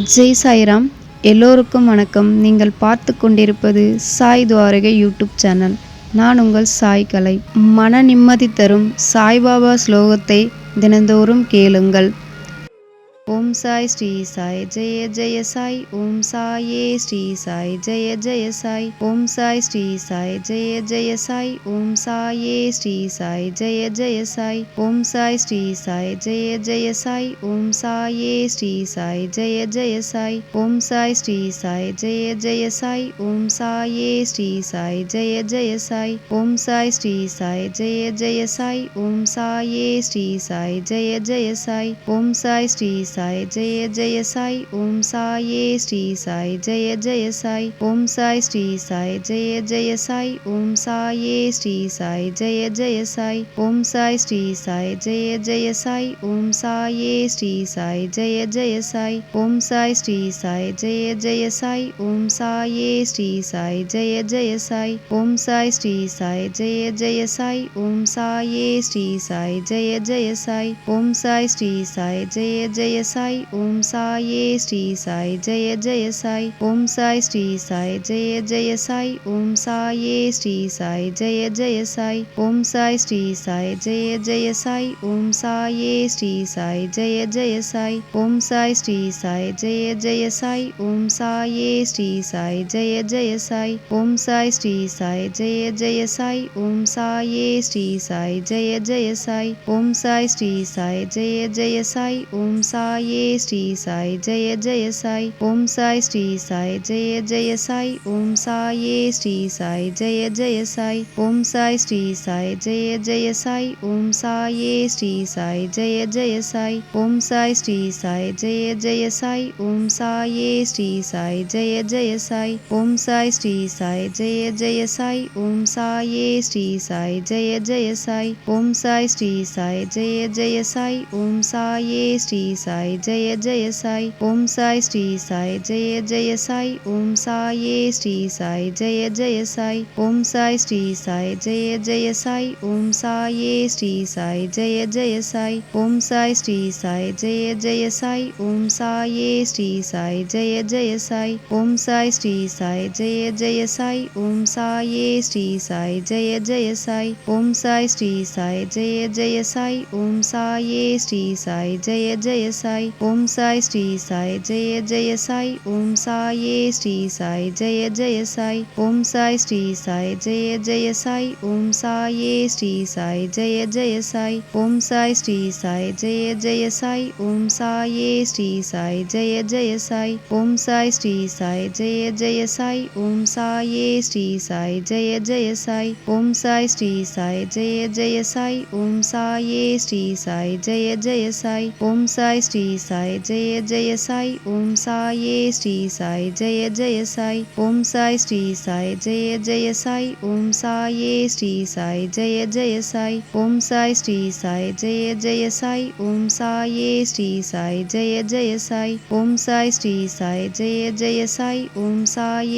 ஜெய் சாய்ராம். எல்லோருக்கும் வணக்கம். நீங்கள் பார்த்து கொண்டிருப்பது சாய் துவாரகை யூடியூப் சேனல். நான் உங்கள் சாய் கலை. மன நிம்மதி தரும் சாய்பாபா ஸ்லோகத்தை தினந்தோறும் கேளுங்கள். ஓம் சாய் ஸ்ரீ சாய் ஜெய ஜெய சாய். ஓம் சாயே ஸ்ரீ சாய் ஜெய ஜெய சாய். ஓம் சாய் ஸ்ரீ சாய் ஜெய ஜெய சாய். ஓம் சாயே ஸ்ரீ சாய் ஜெய ஜெய சாய். ஓம் சாய் ஸ்ரீ சாய் ஜெய ஜெய சாய். ஓம் சாயே ஸ்ரீ சாய் ஜெய ஜெய சாய். ஓம் சாய் ஸ்ரீ சாய் ஜெய ஜெய சாய். ஓம் சாயே ஸ்ரீ சாய் ஜெய ஜெய சாய். ஓம் சாய் ஸ்ரீ சாய் ஜெய ஜெய சாய். ஓம் சாயே ஸ்ரீ சாய் ஜெய ஜெய சாய். ஓம் சாய் ஸ்ரீ சாய் ஜெய ஜெய சாய். ஓம் சாயே ஸ்ரீ சாய் ஜெய ஜெய சாய். ஓம் சாய் ஸ்ரீ சாய் ஜெய ஜெய சாய். ஓம் சாயே ஸ்ரீ சாய் ஜெய ஜெய சாய். ஓம் சாய் ஸ்ரீ சாய் ஜெய ஜெய சாய். ஓம் சாயே ஸ்ரீ சாய் ஜெய ஜெய சாய். ஓம் சாய் ஸ்ரீ சாய் ஜெய ஜெய சாய். ஓம் சாயே ஸ்ரீ சாய் ஜெய ஜெய சாய். ஓம் சாய் ஸ்ரீ சாய் ஜெய ஜெய சாய். ஓம் சாயே ஸ்ரீ சாய் ஜெய ஜெய சாய். ஓம் சாய் ஸ்ரீ சாய் ஜெய ஜெய சாய். ஓம் சாயே ஸ்ரீ சாய் ஜெய ஜெய சாய். ஓம் சாய் ஸ்ரீ சாய் ஜெய ஜெய சாய். ஓம் சாயே ஸ்ரீ சாய் ஜெய ஜெய சாய். ஓம் சாய் ஸ்ரீ சாய் ஜெய ஜெய சாய். ஓம் சாயே ஸ்ரீ சாய் ஜெய ஜெய சாய். ஓம் சாய் ஸ்ரீ சாய் ஜெய ஜெய சாய். ஓம் சாயே ஸ்ரீ சாய் ஜெய ஜெய சாய். ஓம் சாய் ஸ்ரீ சாய் ஜெய ஜெய சாய். ஓம் சாயே ஸ்ரீ சாய் ஜெய ஜெய சாய். ஓம் சாய் ஸ்ரீ சாய் ஜெய ஜெய சாய். ஓம் சாயே ஸ்ரீ சாய் ஜெய ஜெய சாய். ஓம் சாய் ஸ்ரீ சாய் ஜெய ஜெய சாய். ஓம் சாயே ஸ்ரீ சாய் ஜெய ஜெய சாய். ஓம் சாய் ஸ்ரீ சாய் ஜெய ஜெய சாய். ஓம் சாயே ஸ்ரீ சாய் ஜெய ஜெய சாய். ஓம் சாய் ஸ்ரீ சாய் ஜெய ஜெய சாய். ஓம் சாயே ஸ்ரீ சாய் ஜெய ஜெய சாய். ஓம் சாய் ஸ்ரீ சாய் ஜெய ஜெய சாய். ஓம் சாயே ஸ்ரீ சாய் ஜெய ஜெய சாய். ஓம் சாய் ஸ்ரீ சாய் ஜெய ஜெய சாய். ஓம் சாயே ஸ்ரீ சாய் ஜெய ஜெய சாய். ஓம் சாய் ஸ்ரீ சாய் ஜெய ஜெய சாய். ஓம் சாயே ஸ்ரீ சாய் ஜெய ஜெய சாய். ஓம் சாய் ஸ்ரீ சாய் ஜெய ஜெய சாய். ஓம் சாயே ஸ்ரீ சாய் ஜெய ஜெய சாய். ஓம் சாய் ஸ்ரீ சாய் ஜெய ஜெய சாய். ஓம் சாயே ஸ்ரீ சாய் ஜெய ஜெய சாய். ஓம் சாய் ஸ்ரீ சாய் ஜெய ஜெய சாய். ஓம் சாயே ஸ்ரீ சாய் ஜெய ஜெய சாய். ஓம் சாய் ஸ்ரீ சாய் ஜெய ஜெய சாய். ஓம் சாயே ஸ்ரீ சாய் ஜெய ஜெய சாய். ஓம் சாய் ஸ்ரீ சாய் ஜெய ஜெய சாய். ஓம் சாயே ஸ்ரீ சாய் ஜெய ஜெய சாய். ஓம் சாய் ஸ்ரீ சாய் ஜெய ஜெய சாய். ஓம் சாயே ஸ்ரீ சாய் ஜெய ஜெய சாய். ஓம் சாய் ஸ்ரீ சாய் ஜெய ஜெய சாய். ஓம் சாயே ஸ்ரீ சாய் ஜெய ஜெய சாய். ஓம் சாய் ஸ்ரீ சாய் ஜெய ஜெய சாய். ஓம் சாயே ஸ்ரீ சாய் ஜெய ஜெய சாய். ஓம் சாய் ஸ்ரீ சாய் ஜெய ஜெய சாய். ஓம் சாயே ஸ்ரீ சாய் ஜெய ஜெய சாய். ஓம் சாய் ஸ்ரீ சாய் ஜெய ஜெய சாய். ஓம் சாயே ஸ்ரீ சாய் ஜெய ஜெய சாய். ஓம் சாய் ஸ்ரீ சாய் ஜெய ஜெய சாய். ஓம் சாயே ஸ்ரீ சாய் ஜெய ஜெய சாய். ஓம் சாய் ஸ்ரீ சாய் ஜெய ஜெய சாய். ஓம் சாயே ஸ்ரீ சாய் ஜெய ஜெய சாய். ஓம் சாய் ஸ்ரீ சாய் ஜெய ஜெய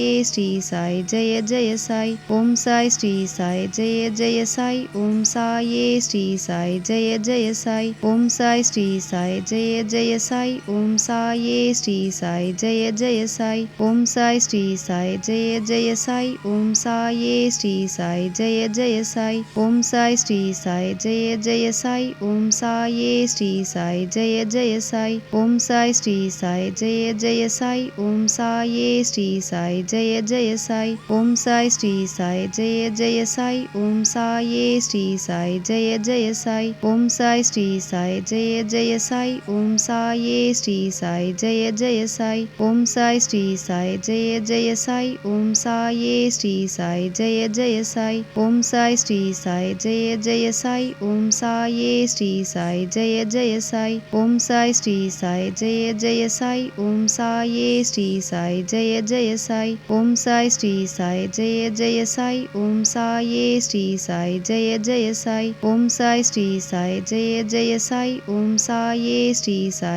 சாய். ஓம் சாயே ஸ்ரீ சாய் ஜெய ஜெய சாய். ஓம் சாய் ஸ்ரீ சாய் ஜெய ஜெய சாய். ஓம் சாயே ஸ்ரீ சாய் ஜெய ஜெய சாய். ஓம் சாய் ஸ்ரீ சாய் ஜெய ஜெய சாய். ஓம் சாயே ஸ்ரீ சாய் ஜெய ஜெய சாய். ஓம் சாய் ஸ்ரீ சாய் ஜெய ஜெய சாய். ஓம் சாயே ஸ்ரீ சாய் ஜெய ஜெய சாய். ஓம் சாய் ஸ்ரீ சாய் ஜெய ஜெய சாய். ஓம் சாயே ஸ்ரீ சாய் ஜெய ஜெய சாய். ஓம் சாய் ஸ்ரீ சாய் ஜெய ஜெய சாய். ஓம் சாயே ஸ்ரீ சாய் ஜெய ஜெய சாய். ஓம் சாய் ஸ்ரீ சாய் ஜெய ஜெய சாய். ஓம் சாயே ஸ்ரீ சாய் ஜெய ஜெய சாய். ஓம் சாய் ஸ்ரீ சாய் ஜெய ஜெய சாய். ஓம் சாயே ஸ்ரீ சாய் ஜெய ஜெய சாய். ஓம் சாய் ஸ்ரீ சாய் ஜெய ஜெய சாய். ஓம் சாயே ஸ்ரீ சாய் ஜெய ஜெய சாய். ஓம் சாய் ஸ்ரீ சாய் ஜெய ஜெய சாய். ஓம் சாயே ஸ்ரீ சாய் ஜெய ஜெய சாய். ஓம் சாய் ஸ்ரீ சாய் ஜெய ஜெய சாய். ஓம் சாயே ஸ்ரீ சாய் ஜெய ஜெய சாய். ஓம் சாய் ஸ்ரீ சாய் ஜெய ஜெய சாய். ஓம் சாயே ஸ்ரீ சாய் ஜெய ஜெய சாய். ஓம் சாய் ஸ்ரீ சாய் ஜெய ஜெய சாய். ஓம் சாயே ஸ்ரீ சாய்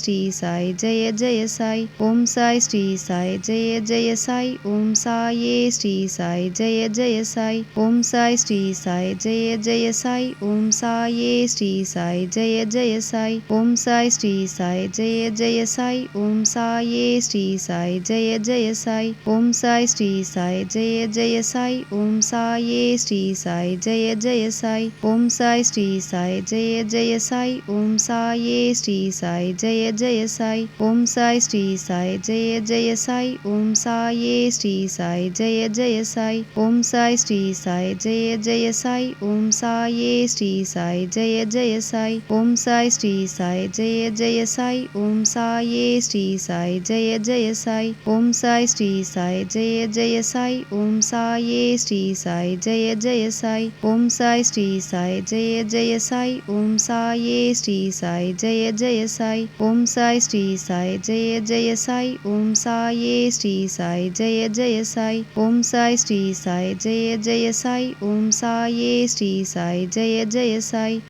ஸ்ரீ சாய் ஜெய ஜெய சாய். ஓம் சாய் ஸ்ரீ சாய் ஜெய ஜெய சாய். ஓம் சாயே ஸ்ரீ சாய் ஜெய ஜெய சாய். ஓம் சாய் ஸ்ரீ சாய் ஜெய ஜெய சாய். ஓம் சாயே ஸ்ரீ சாய் ஜெய ஜெய சாய். ஓம் சாய் ஸ்ரீ சாய் ஜெய ஜெய சாய். ஓம் சாயே ஸ்ரீ சாய் ஜெய ஜெய சாய். ஓம் சாய் ஸ்ரீ சாய் ஜெய ஜெய சாய். ஓம் சாயே ஸ்ரீ சாய் ஜெய ஜெய சாய். ஓம் சாய் ஸ்ரீ சாய் ஜெய ஜெய சாய். ஓம் சாயே ஸ்ரீ சாய் ஜெய ஜெய சாய் ஓம் சாய் ஸ்ரீ சாய் ஜெய ஜெய சாய் ஓம் சாயே ஸ்ரீ சாய் ஜெய ஜெய சாய் ஓம் சாய் ஸ்ரீ சாய் ஜெய ஜெய சாய் ஓம் சாயே ஸ்ரீ சாய் ஜெய ஜெய சாய் ஓம் சாய் ஸ்ரீ சாய் ஜெய ஜெய சாய் ஓம் சாயே ஸ்ரீ சாய் ஜெய ஜெய சாய் ஓம் சாய் ஸ்ரீ சாய் ஜெய ஜெய சாய் ஓம் சாயே ஸ்ரீ சாய் ஜெய ஜெய சாய் ஓம் சாய் ஸ்ரீ சாய் ஜெய ஜெய சாய் ஓம் சாயே ஸ்ரீ சாய் ஜெய ஜெய சாய் ஓம் சாய் ஸ்ரீ சாய் ஜெய ஜெய சாய் ஓம் சாயே ஸ்ரீ சாய் ஜெய ஜெய சாய் ஓம் சாய் ஸ்ரீ சாய் ஜெய ஜெய சாய் ஓம் சாயே ஸ்ரீ சாய் ஜெய ஜெய சாய்